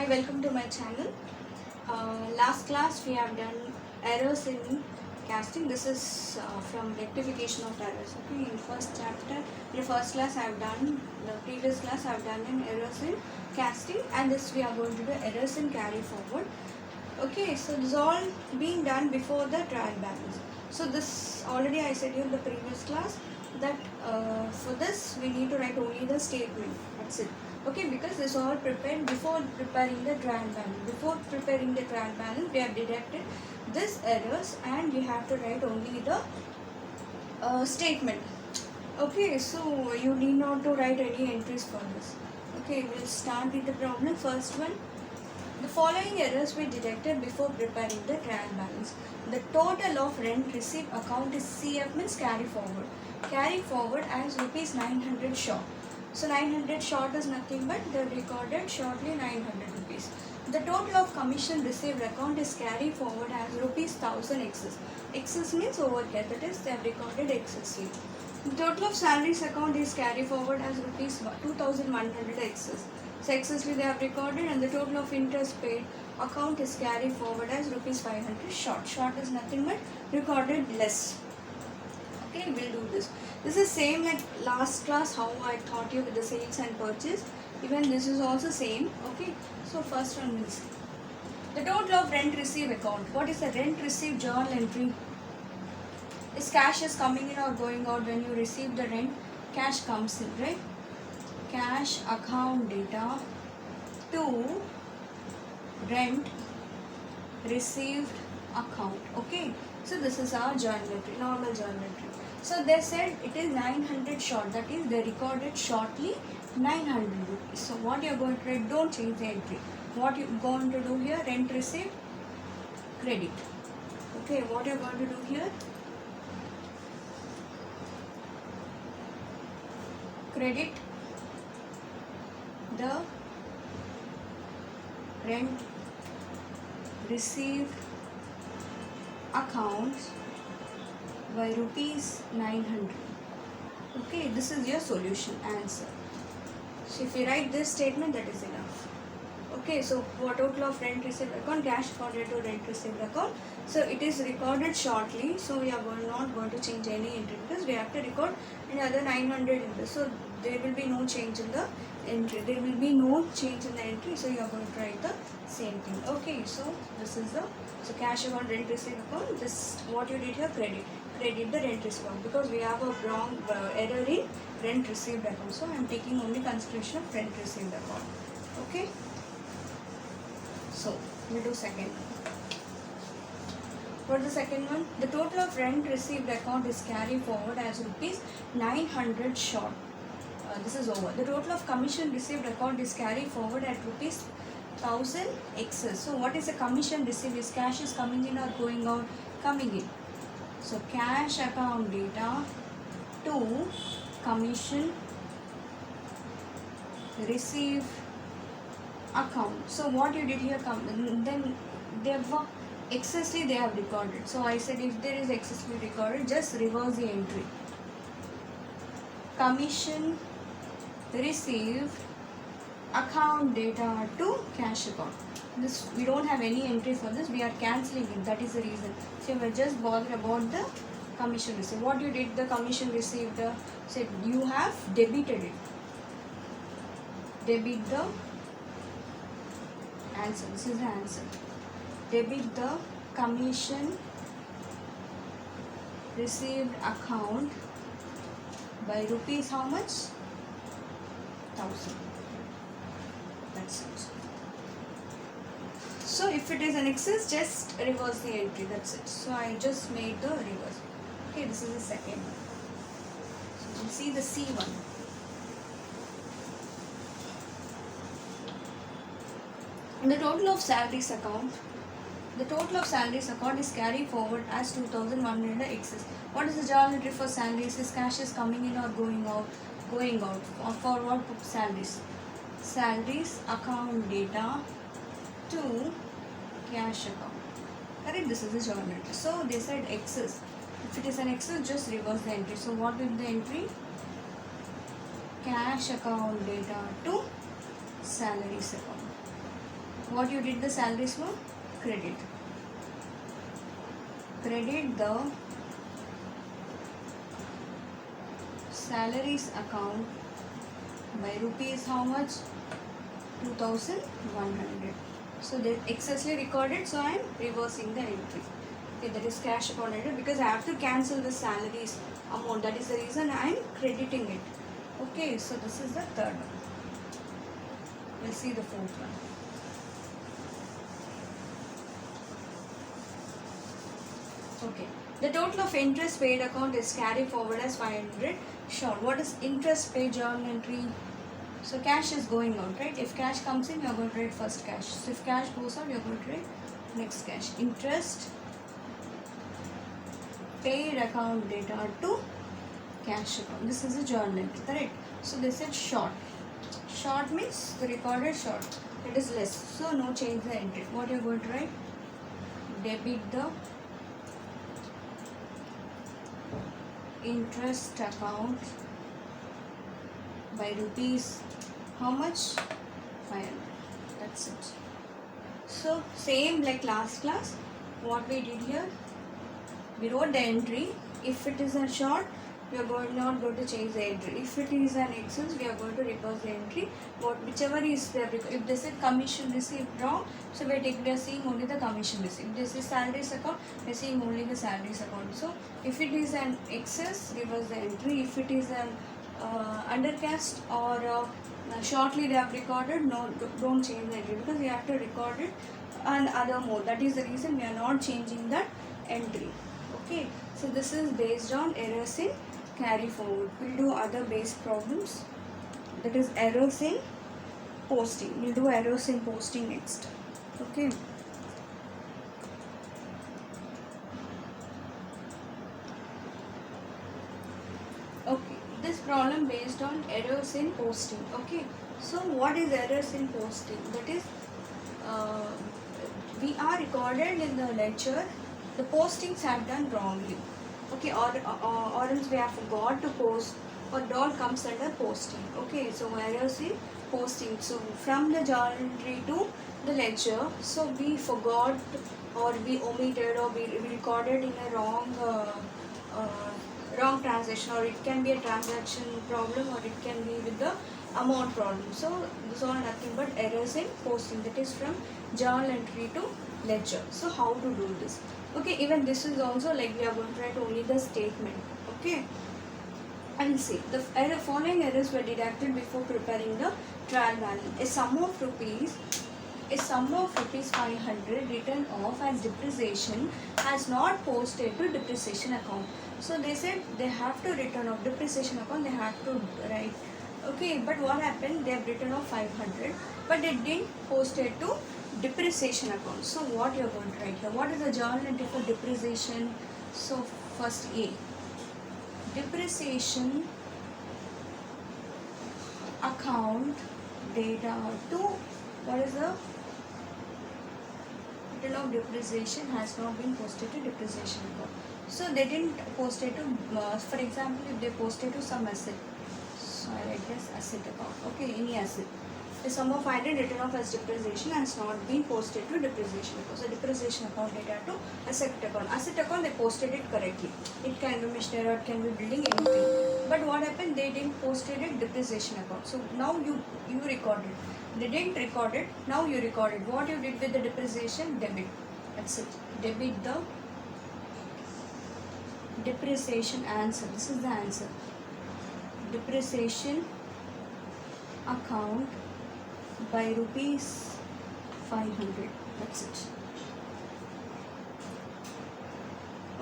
Hi, welcome to my channel. Last class we have done errors in casting. This is from rectification of errors. Okay, in first chapter, in the first class I have done, the previous class I have done in errors in casting, and this we are going to do errors in carry forward. Okay, so this is all being done before the trial balance. So this already I said in the previous class that for this we need to write only the statement. That's it. Okay, because this all prepared before preparing the trial balance. Before preparing the trial balance, we have deducted this errors and we have to write only the statement. Okay, so you need not to write any entries for this. Okay, we'll start with the problem. First one. The following errors were detected before preparing the trial balance. The total of rent received account is CF means carry forward. Carry forward as rupees 900 short. So 900 short is nothing but the recorded shortly 900 rupees. The total of commission received account is carry forward as rupees 1000 excess. Excess means overhead, that is they have recorded excessively. The total of salaries account is carry forward as rupees 2100 excess. So excessively they have recorded, and the total of interest paid account is carry forward as rupees 500 short. Short is nothing but recorded less. Okay, we'll do this. This is same like last class how I taught you with the sales and purchase. Even this is also same. Okay, so first one we'll see. The total of rent received account. What is the rent received journal entry? Is cash is coming in or going out when you receive the rent? Cash comes in, right? Cash account data to rent received account. Okay, so this is our journal entry, normal journal entry. So they said it is 900 short, that is they recorded shortly 900 rupees. So what you are going to write, don't change the entry. What you are going to do here, rent received credit. Okay, what you are going to do here, credit the rent received accounts by rupees 900. Okay, this is your solution answer. So if you write this statement, that is enough. Okay, so for total of rent received account, cash recorded to rent received account. So it is recorded shortly. So we are not going to change any entry because we have to record another 900 in this. So there will be no change in the entry. There will be no change in the entry. So you are going to write the same thing. Okay, so this is the cash account, rent received account. This what you did here, credit the rent received account, because we have a wrong error in rent received account. So I am taking only consideration of rent received account. Okay. So we do second one. For the second one, the total of rent received account is carried forward as rupees 900 short. This is over. The total of commission received account is carried forward at rupees 1000 excess. So what is the commission received? Is cash is coming in or going out? Coming in. So cash account data to commission received account. So what you did here, then they were excessively they have recorded. So I said if there is excessively recorded, just reverse the entry. Commission received account data to cash account. This we don't have any entry for this. We are cancelling it. That is the reason. So we are just bothered about the commission received. What you did, the commission received, said you have debited it. Debit the answer. This is the answer. Debit the commission received account by rupees how much? 1000. That's it. So if it is an excess, just reverse the entry. That's it. So I just made the reverse. Okay, this is the second one. So we'll see the C one. The total of salaries account. The total of salaries account is carried forward as 2100 excess. What is the journal entry for salaries? Is cash is coming in or going out? Going out. For what salaries? Salaries account data to cash account. Correct? This is the journal entry. So they said excess. If it is an excess, just reverse the entry. So what will be the entry? Cash account data to salaries account. What you did the salaries were credit the salaries account by rupees how much? 2100. So they excessively recorded, so I am reversing the entry. Okay, that is cash account entry because I have to cancel the salaries amount. That is the reason I am crediting it. Okay, so this is the third one. We'll see the fourth one. Okay, the total of interest paid account is carried forward as 500. Sure, what is interest paid journal entry? So cash is going out, right? If cash comes in, you are going to write first cash. So if cash goes out, you are going to write next cash. Interest paid account data to cash account. This is a journal entry, correct? So they said short. Short means the recorded short. It is less. So no change the entry. What you are going to write? Debit the interest account by rupees how much? 500. That's it. So same like last class, what we did here, we wrote the entry. If it is a short, we are not going to change the entry. If it is an excess, we are going to reverse the entry. Whichever is there, if they said commission received wrong, so we are seeing only the commission received. If this is salaries account, we are seeing only the salaries account. So if it is an excess, reverse the entry. If it is an undercast or shortly they have recorded, no, don't change the entry because we have to record it and other mode. That is the reason we are not changing that entry. Okay, so this is based on errors in carry forward. We'll do other base problems, that is errors in posting. We'll do errors in posting next. Okay. Okay, this problem based on errors in posting. Okay, so what is errors in posting? That is we are recorded in the ledger, the postings have done wrongly. Okay, or else we have forgot to post, or it all comes under posting. Okay, so errors in posting. So from the journal entry to the ledger, so we forgot or we omitted or we recorded in a wrong wrong transaction, or it can be a transaction problem, or it can be with the amount problem. So this are nothing but errors in posting, that is from journal entry to ledger. So how to do this? Okay, even this is also like we are going to write only the statement. Okay, and see the following errors were deducted before preparing the trial balance. A sum of rupees 500 written off as depreciation has not posted to depreciation account. So they said they have to return off depreciation account, they have to write. Okay, but what happened? They have written off 500, but they didn't post it to depreciation account. So what you are going to write here? What is the journal entry for depreciation? So first A, depreciation account data to, what is the return of depreciation has not been posted to depreciation account. So they didn't post it to, for example, if they posted to some asset, so I write this asset account. Okay, any asset. The sum of 500 written off as depreciation has not been posted to depreciation account. So depreciation account data to asset account. Asset account they posted it correctly. It can be machinery or it can be building, anything. But what happened? They didn't posted it depreciation account. So now you recorded. They didn't record it. Now you recorded. What you did with the depreciation? Debit. That's it. Debit the depreciation answer. This is the answer. Depreciation account by rupees 500. That's it.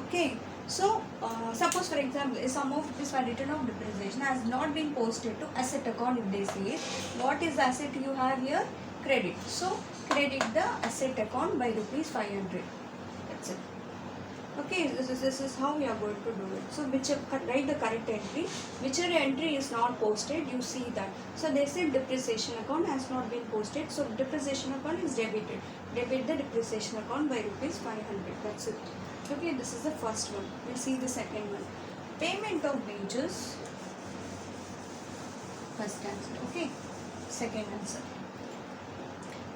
Okay, so suppose for example a sum of rupees by return of depreciation has not been posted to asset account. If they say what is the asset you have here? Credit. So credit the asset account by rupees 500. That's it. Okay, this is how we are going to do it. So write the correct entry. Whichever entry is not posted, you see that. So they said depreciation account has not been posted. So depreciation account is debited. Debit the depreciation account by rupees 500. That's it. Okay, this is the first one. We'll see the second one. Payment of wages. First answer. Okay. Second answer.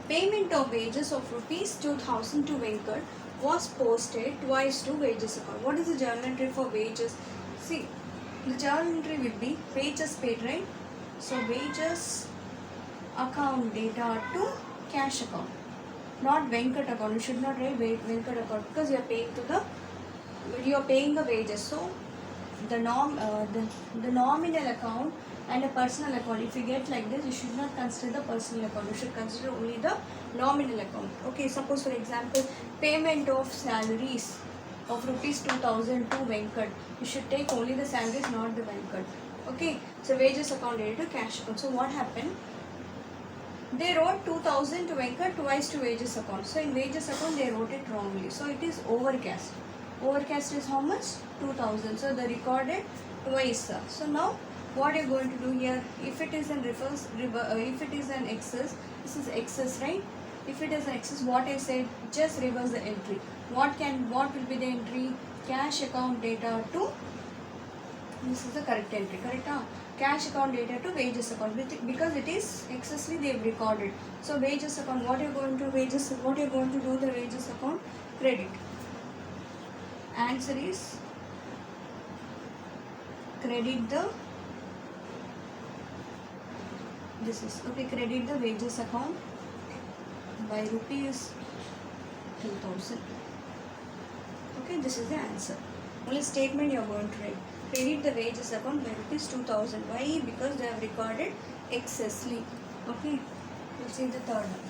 Payment of wages of rupees 2000 to Venkat was posted twice to wages account. What is the journal entry for wages? See, the journal entry will be wages paid, right? So wages account data to cash account, not Venkat account. You should not write Venkat account because you are paying the wages. So the nominal account and a personal account. If you get like this, you should not consider the personal account. You should consider only the nominal account. Okay, suppose for example, payment of salaries of rupees 2000 to Venkat. You should take only the salaries, not the Venkat. Okay, so wages account data to cash account. So what happened? They wrote 2000 to Venkat, twice to wages account. So in wages account they wrote it wrongly. So it is overcast. Overcast is how much? 2000. So they recorded twice. So now what you're going to do here? If it is an if it is an excess, this is excess, right? If it is an excess, what I said, just reverse the entry. What will be the entry? Cash account data to, this is the correct entry, correct? Cash account data to wages account, because it is excessively they have recorded. So wages account, what you're going to do the wages account? Credit. Answer is credit the, this is okay, credit the wages account by rupees 2000. Okay, this is the answer. Only statement you are going to write. Credit the wages account by rupees 2000. Why? Because they have recorded excessively. Okay, we'll see the third one.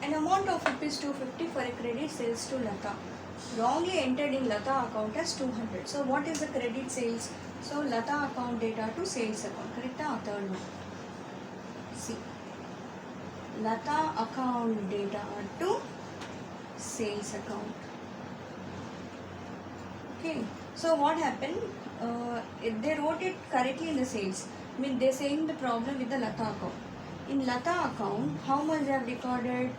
An amount of rupees 250 for a credit sales to Lata, wrongly entered in Lata account as 200. So what is the credit sales? So Lata account data to sales account. Correct? Third one. See, Lata account data to sales account. Okay. So what happened? They wrote it correctly in the sales. I mean, they're saying the problem with the Lata account. In Lata account, how much they have recorded?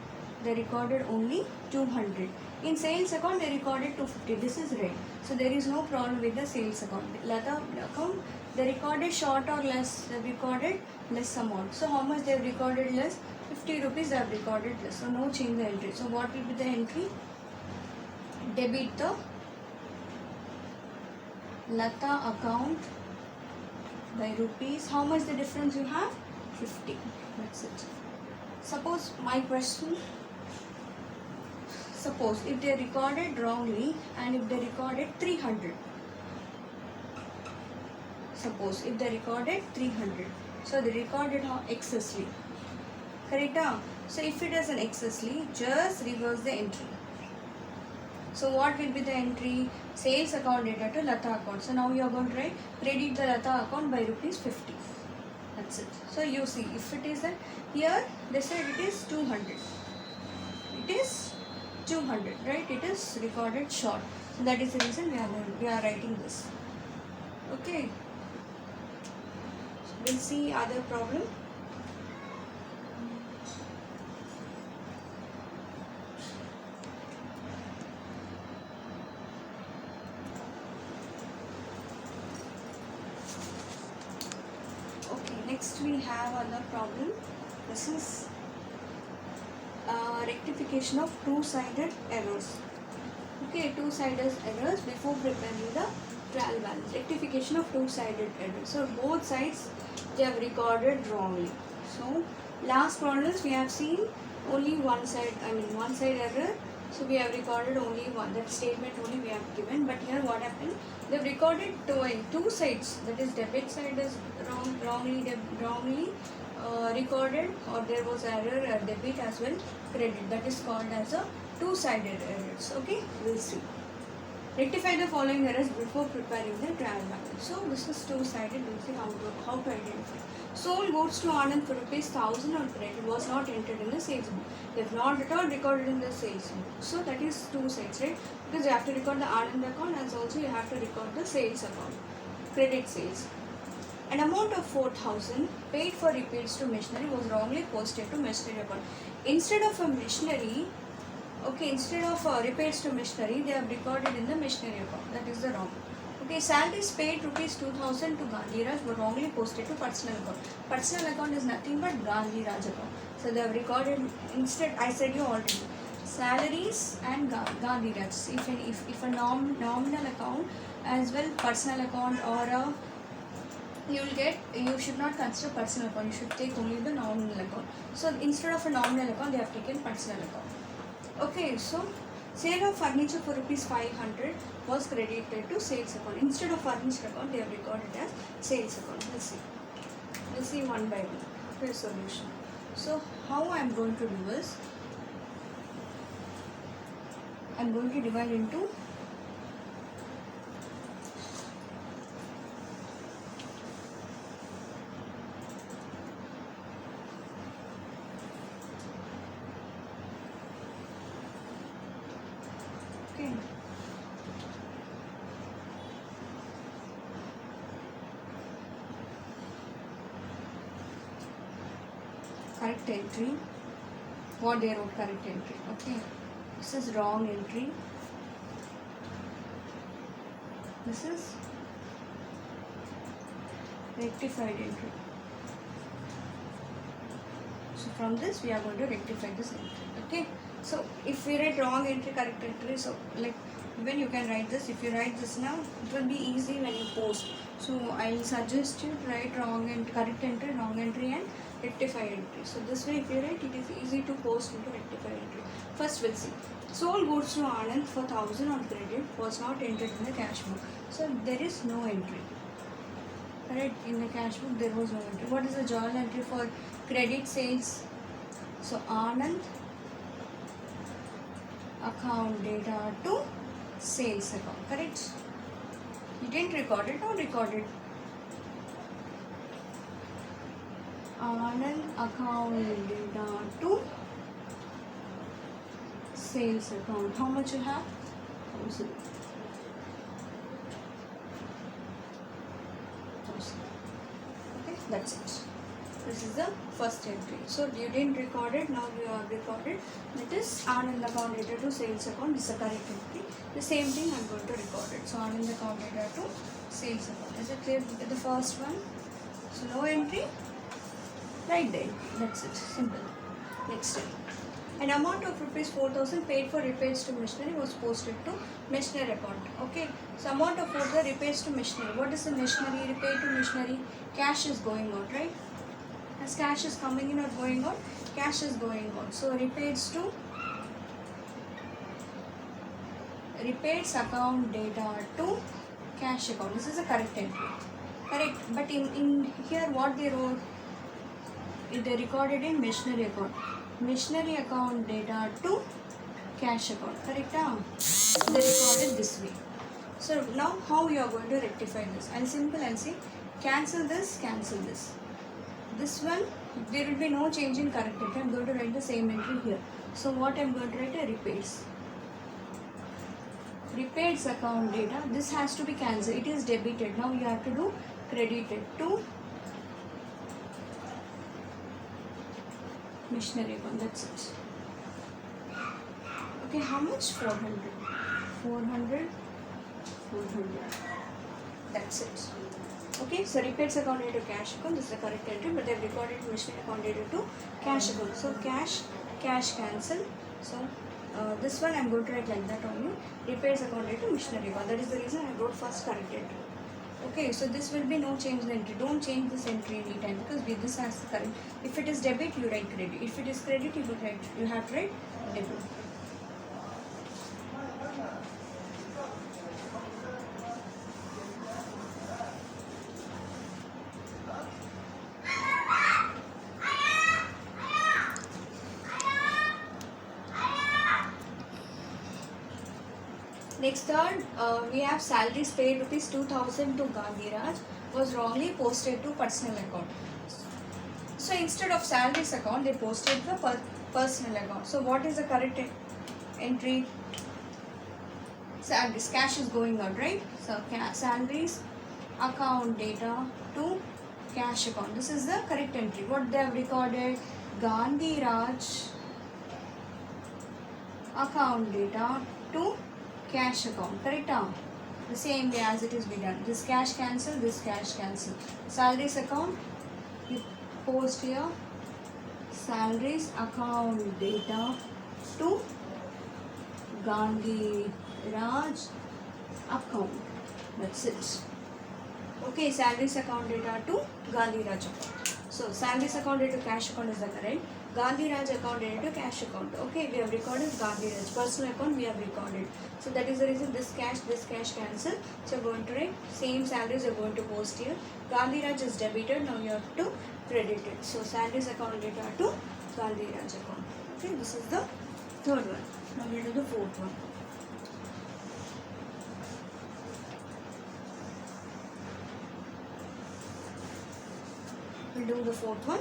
They recorded only 200. In sales account, they recorded 250. This is right. So there is no problem with the sales account. Lata account, they recorded short or less. They recorded less amount. So how much they have recorded less? 50 rupees they have recorded less. So no change the entry. So what will be the entry? Debit the Lata account by rupees. How much the difference you have? 50. That's it. Suppose my question. Suppose if they recorded wrongly and if they recorded 300. Suppose if they recorded 300. So they recorded excessively. Correct? So if it is an excessively, just reverse the entry. So what will be the entry? Sales account data to Lata account. So now you are going to write credit the Lata account by rupees 50. That's it. So you see, if it is here they said it is 200. It is 200, right? It is recorded short. So that is the reason we are writing this. Okay. So we'll see other problem. Next we have another problem. This is rectification of two-sided errors. Okay, two-sided errors before preparing the trial balance. Rectification of two-sided errors. So both sides they have recorded wrongly. So last problems we have seen only one side. One side error. So we have recorded only one. That statement only we have given. But here what happened? They have recorded two sides. That is debit side is wrongly recorded, or there was error debit as well credit. That is called as a two-sided errors. Okay, we'll see. Rectify the following errors before preparing the trial balance. So this is two-sided. We'll see how to identify. Sold goods to Anand for rupees 1000 on credit was not entered in the sales book. They have not at all recorded in the sales book. So that is two sides, right? Because you have to record the Anand account as also you have to record the sales account, credit sales. An amount of 4000 paid for repairs to machinery was wrongly posted to machinery account. Instead of a machinery, Okay, instead of repairs to machinery, they have recorded in the machinery account. That is the wrong. Okay, salaries paid rupees 2000 to Gandhi Raj were wrongly posted to personal account. Personal account is nothing but Gandhi Raj account. So they have recorded, instead, I said you already, salaries and Gandhi Raj. If a nominal account as well personal account or a, you should not consider personal account, you should take only the nominal account. So instead of a nominal account, they have taken personal account. Okay, so sale of furniture for rupees 500 was credited to sales account. Instead of furniture account, they have recorded as sales account. Let's see one by one. Okay, solution. So how I am going to do is, I am going to divide into correct entry, what they wrote correct entry. Okay, this is wrong entry, this is rectified entry. So from this we are going to rectify this entry. Okay, so if we write wrong entry, correct entry, so like when you can write this, if you write this now, it will be easy when you post. So I will suggest you to write wrong and correct entry, wrong entry and rectified entry. So this way if you write, it is easy to post into rectified entry. First we'll see. Sold goods to Anand for 1000 on credit was not entered in the cash book. So there is no entry. Right, in the cash book there was no entry. What is the journal entry for credit sales? So Anand account data to sales account, correct? You didn't record it, not recorded. Anand account data to sales account. How much you have? 1000. Okay, that's it. This is the first entry. So you didn't record it, now you have recorded. That is Anand account data to sales account. This is the correct entry. The same thing I'm going to record it. So Anand account data to sales account. Is it clear with the first one? So no entry, right there. That's it. Simple. Next step. An amount of rupees 4000 paid for repairs to machinery was posted to machinery account. Okay. So amount of further repairs to machinery. What is the machinery? Repair to machinery. Cash is going out, right? As cash is coming in or going out, cash is going out. So repairs to repairs account data to cash account. This is a correct entry. Correct. But in here what they wrote, they recorded in machinery account. Machinery account data to cash account. Correct? They recorded this way. So now how you are going to rectify this? And simple and say cancel this, cancel this. This one, there will be no change in correct entry. I am going to write the same entry here. So what I am going to write a repairs. Repairs account data. This has to be cancelled. It is debited. Now you have to do credited to machinery account. That's it. Okay, how much? 400. 400. 400. That's it. Okay, so repairs account data to cash account. This is the correct entry, but they have recorded machinery account data to cash account. So cash cancel. So this one I am going to write like that only. Repairs account data to machinery account. That is the reason I wrote first correct entry. Okay, so this will be no change in the entry. Don't change this entry anytime because with this has the correct. If it is debit, you write credit. If it is credit, you have to write debit. Next third, we have salaries paid rupees 2000 to Gandhi Raj was wrongly posted to personal account. So instead of salaries account, they posted the personal account. So what is the correct entry? Salaries, cash is going out, right? So salaries account data to cash account. This is the correct entry. What they have recorded? Gandhi Raj account data to cash account. Correct? The same way as it is be done. This cash cancel, this cash cancel. Salaries account, you post here salaries account data to Gandhi Raj account. That's it. Okay, salaries account data to Gandhi Raj account. So salaries account data to cash account is the correct. Gandhi Raj account data to cash account. Okay, we have recorded Gandhi Raj personal account. We have recorded. So that is the reason this cash cancel. So you're going to write same salaries you're going to post here. Gandhi Raj is debited. Now you have to credit it. So salaries account data to Gandhi Raj account. Okay, this is the third one. Now we'll do the fourth one. We'll do the fourth one.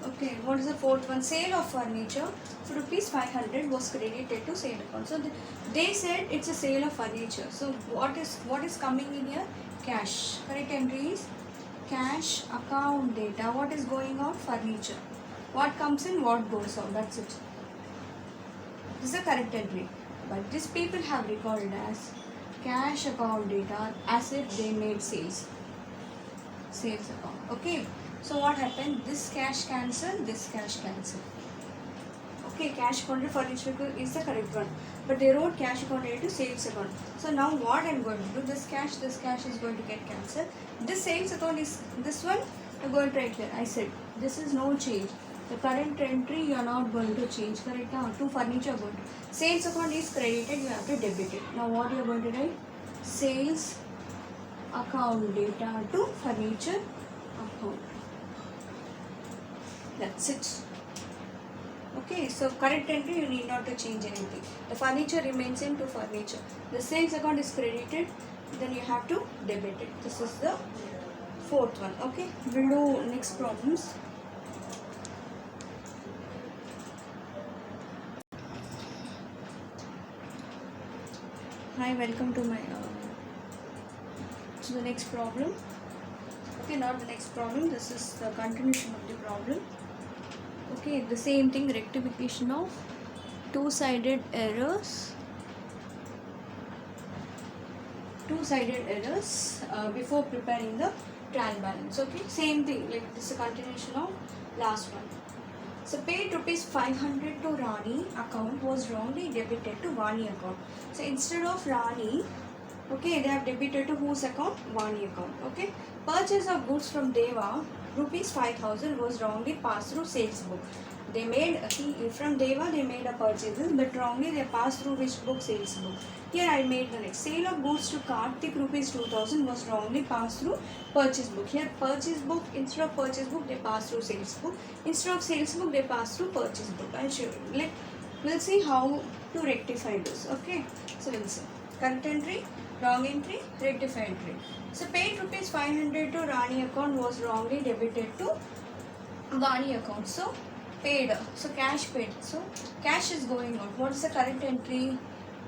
Okay, what is the fourth one? Sale of furniture for rupees 500 was credited to sale account. So they said it's a sale of furniture. So what is coming in here? Cash. Correct entry is cash account data. What is going out? Furniture. What comes in? What goes out? That's it. This is the correct entry. But these people have recorded as cash account data as if they made sales. Sales account. Okay. So what happened? This cash cancel, this cash cancel. Okay, cash account furniture is the correct one. But they wrote cash account to sales account. So now what I'm going to do, this cash is going to get cancelled. This sales account is this one, I'm going to write here. I said this is no change. The current entry you are not going to change. Correct now? To furniture going to. Sales account is credited, you have to debit it. Now what you are going to write? Sales account data to furniture account. That's it. Okay, so correct entry you need not to change anything. The furniture remains same to furniture. The sales account is credited, then you have to debit it. This is the fourth one. Okay, we'll do next problems. Hi, welcome to my to the next problem. Okay, not the next problem. This is the continuation of the problem. Okay, the same thing, rectification of two-sided errors. Two-sided errors before preparing the trial balance. Okay, same thing, like this is a continuation of last one. So paid rupees 500 to Rani account was wrongly debited to Vani account. So instead of Rani, okay, they have debited to whose account? Vani account. Okay, purchase of goods from Deva rupees 5,000 was wrongly passed through sales book. They made from Deva they made a purchases, but wrongly they passed through which book? Sales book. Here I made the next. Sale of goods to Karthik rupees 2,000 was wrongly passed through purchase book. Here purchase book, instead of purchase book they pass through sales book. Instead of sales book they pass through purchase book. I'll show you. We'll see how to rectify this. Okay, so we'll see. Correct entry, wrong entry, rectify entry. So paid rupees 500 to Rani account was wrongly debited to Vani account. So paid. So cash paid. So cash is going out. What is the correct entry?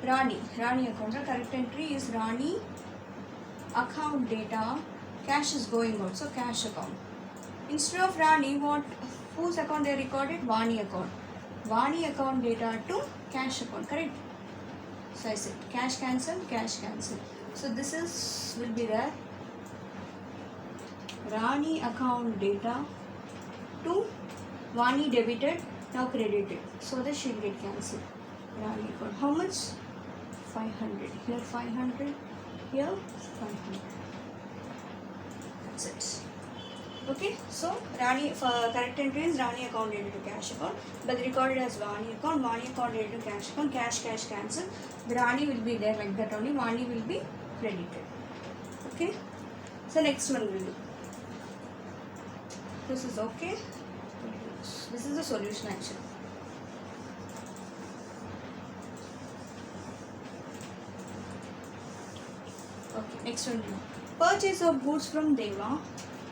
Rani account. The correct entry is Rani account data. Cash is going out. So cash account. Instead of Rani, whose account they recorded? Vani account. Vani account data to cash account. Correct. So I said cash cancel, cash cancel. So this will be there. Rani account data to Vani debited, now credited. So that she'll get cancelled. Rani account. How much? 500. Here 500. Here 500. That's it. Okay, so Rani correct entry is Rani account dated to cash account, but recorded as Vani account. Vani account dated to cash account. Cash cancel. The Rani will be there like that only. Vani will be credited. Okay. So next one will do. This is okay. This is the solution actually. Okay. Next one will do. Purchase of goods from Deva.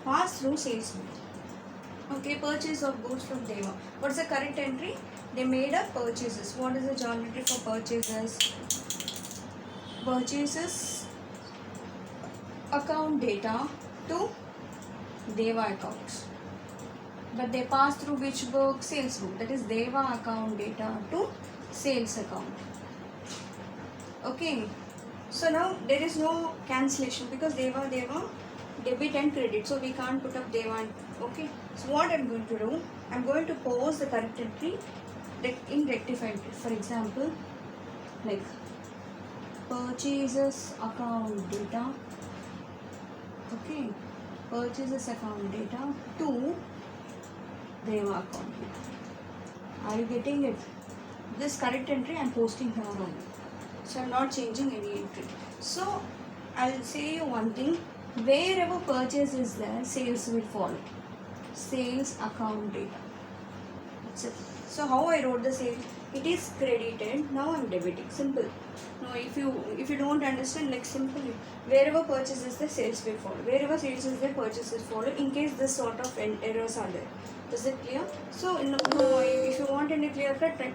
Pass through sales book. Okay, purchase of goods from Deva. What's the correct entry? They made up purchases. What is the journal entry for purchases? Purchases account data to Deva accounts. But they pass through which book? Sales book. That is Deva account data to sales account. Okay, so now there is no cancellation because they were debit and credit, so we can't put up they want. Okay, so what I'm going to do, I'm going to pose the correct entry in rectified. For example, like purchases account data. Okay, purchases account data to Deva account. Are you getting it? This correct entry I'm posting here only. So I'm not changing any entry. So I'll say you one thing. Wherever purchase is there, sales will follow. Sales account data. That's it. So how I wrote the sale? It is credited. Now I'm debiting. Simple. Now if you don't understand, like simply, wherever purchase is there, sales will follow. Wherever sales is there, purchases follow. In case this sort of errors are there. Is it clear? So if you want any clear cut, right?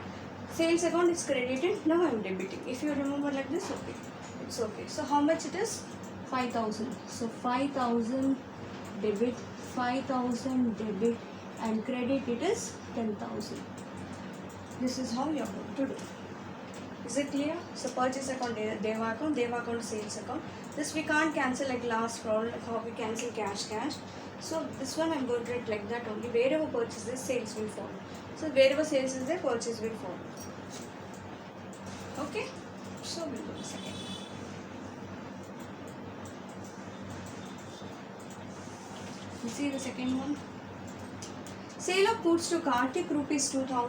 Sales account is credited. Now I'm debiting. If you remember like this, okay, it's okay. So how much it is? 5,000. So 5,000 debit, 5,000 debit, and credit it is 10,000. This is how you are going to do. Is it clear? So purchase account, Deva account, sales account. This we can't cancel like last problem, like how we cancel cash. So this one I'm going to write like that only. Wherever purchase is, sales will follow. So wherever sales is there, purchase will follow. Okay? So we'll do the second. You see the second one? Sale of goods to Kartik rupees 2,000.